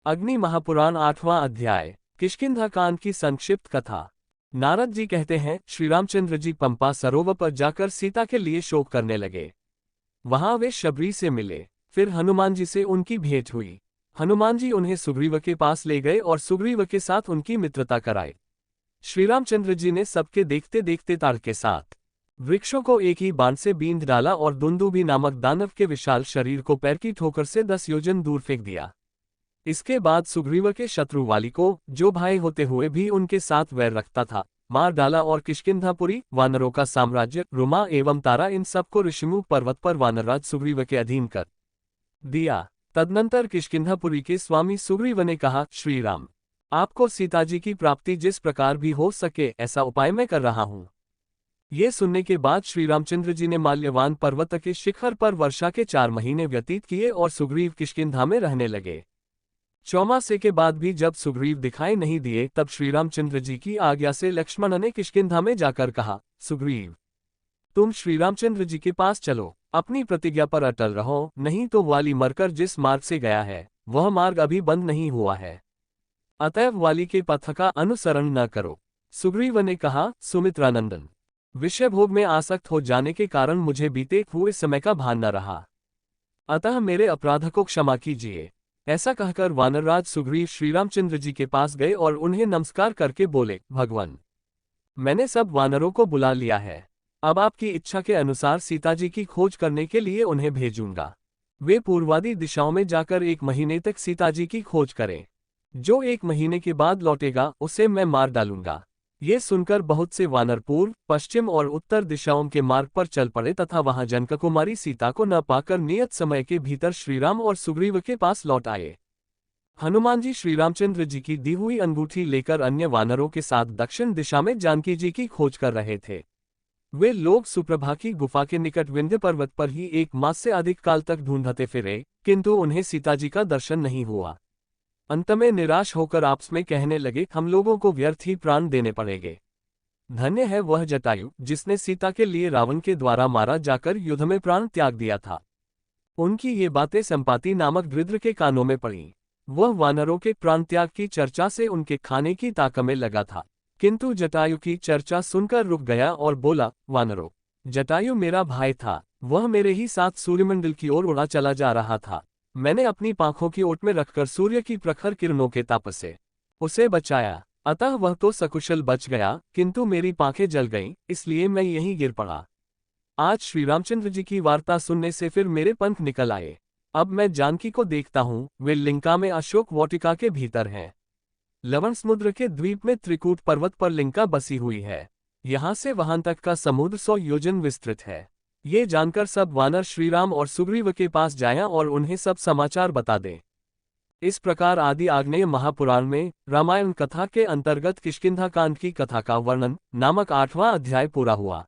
अग्नि महापुराण 8वां अध्याय। किष्किंधा कांड की संक्षिप्त कथा। नारद जी कहते हैं, श्री रामचंद्र जी पंपा सरोवर पर जाकर सीता के लिए शोक करने लगे। वहां वे शबरी से मिले। फिर हनुमान जी से उनकी भेंट हुई। हनुमान जी उन्हें सुग्रीव के पास ले गए और सुग्रीव के साथ उनकी मित्रता कराई। श्री रामचंद्र जी ने सबके देखते देखते ताड़ के साथ वृक्षों को एक ही बाण से बींध डाला और दुंदुभी नामक दानव के विशाल शरीर को पैर की ठोकर से 10 योजन दूर फेंक दिया। इसके बाद सुग्रीव के शत्रु वाली को, जो भाई होते हुए भी उनके साथ वैर रखता था, मार डाला और किष्किंधापुरी, वानरों का साम्राज्य, रुमा एवं तारा, इन सबको ऋषिमुख पर्वत पर वानरराज सुग्रीव के अधीन कर दिया। तदनंतर किष्किंधापुरी के स्वामी सुग्रीव ने कहा, श्री राम, आपको सीता जी की प्राप्ति जिस प्रकार भी हो सके ऐसा उपाय मैं कर रहा हूँ। ये सुनने के बाद श्री रामचंद्र जी ने माल्यवान पर्वत के शिखर पर वर्षा के 4 महीने व्यतीत किए और सुग्रीव किष्किंधा में रहने लगे। चौमासे के बाद भी जब सुग्रीव दिखाई नहीं दिए, तब श्री रामचंद्र जी की आज्ञा से लक्ष्मण ने किष्किंधा में जाकर कहा, सुग्रीव, तुम श्री रामचंद्र जी के पास चलो, अपनी प्रतिज्ञा पर अटल रहो, नहीं तो वाली मरकर जिस मार्ग से गया है वह मार्ग अभी बंद नहीं हुआ है, अतएव वाली के पथ का अनुसरण न करो। सुग्रीव ने कहा, सुमित्रानंदन, विषय भोग में आसक्त हो जाने के कारण मुझे बीते हुए समय का भान न रहा, अतः मेरे अपराध को क्षमा कीजिए। ऐसा कहकर वानरराज सुग्रीव श्री रामचंद्र जी के पास गए और उन्हें नमस्कार करके बोले, भगवान, मैंने सब वानरों को बुला लिया है, अब आपकी इच्छा के अनुसार सीता जी की खोज करने के लिए उन्हें भेजूंगा। वे पूर्वादी दिशाओं में जाकर 1 महीने तक सीता जी की खोज करें। जो 1 महीने के बाद लौटेगा उसे मैं मार डालूंगा। ये सुनकर बहुत से वानर पूर्व, पश्चिम और उत्तर दिशाओं के मार्ग पर चल पड़े तथा वहां जनककुमारी सीता को न पाकर नियत समय के भीतर श्रीराम और सुग्रीव के पास लौट आए। हनुमान जी श्री रामचंद्र जी की दी हुई अंगूठी लेकर अन्य वानरों के साथ दक्षिण दिशा में जानकी जी की खोज कर रहे थे। वे लोग सुप्रभा की गुफा के निकट विंध्य पर्वत पर ही 1 मास से अधिक काल तक ढूंढते फिरे, किंतु उन्हें सीता जी का दर्शन नहीं हुआ। अंत में निराश होकर आपस में कहने लगे, हम लोगों को व्यर्थ ही प्राण देने पड़ेंगे। धन्य है वह जटायु जिसने सीता के लिए रावण के द्वारा मारा जाकर युद्ध में प्राण त्याग दिया था। उनकी ये बातें संपाति नामक गृध्र के कानों में पड़ीं। वह वानरों के प्राण त्याग की चर्चा से उनके खाने की ताक में लगा था, किंतु जटायु की चर्चा सुनकर रुक गया और बोला, वानरों, जटायु मेरा भाई था, वह मेरे ही साथ सूर्यमंडल की ओर उड़ा चला जा रहा था। मैंने अपनी पांखों की ओट में रखकर सूर्य की प्रखर किरणों के ताप से उसे बचाया, अतः वह तो सकुशल बच गया, किंतु मेरी पांखें जल गईं, इसलिए मैं यहीं गिर पड़ा। आज श्री रामचंद्र जी की वार्ता सुनने से फिर मेरे पंख निकल आए। अब मैं जानकी को देखता हूँ, वे लिंका में अशोक वाटिका के भीतर हैं। लवण समुद्र के द्वीप में त्रिकूट पर्वत पर लिंका बसी हुई है। यहाँ से वहां तक का समुद्र 100 योजन विस्तृत है। ये जानकर सब वानर श्रीराम और सुग्रीव के पास जाएं और उन्हें सब समाचार बता दें। इस प्रकार आदि आग्नेय महापुराण में रामायण कथा के अंतर्गत किष्किंधा कांड की कथा का वर्णन नामक 8वां अध्याय पूरा हुआ।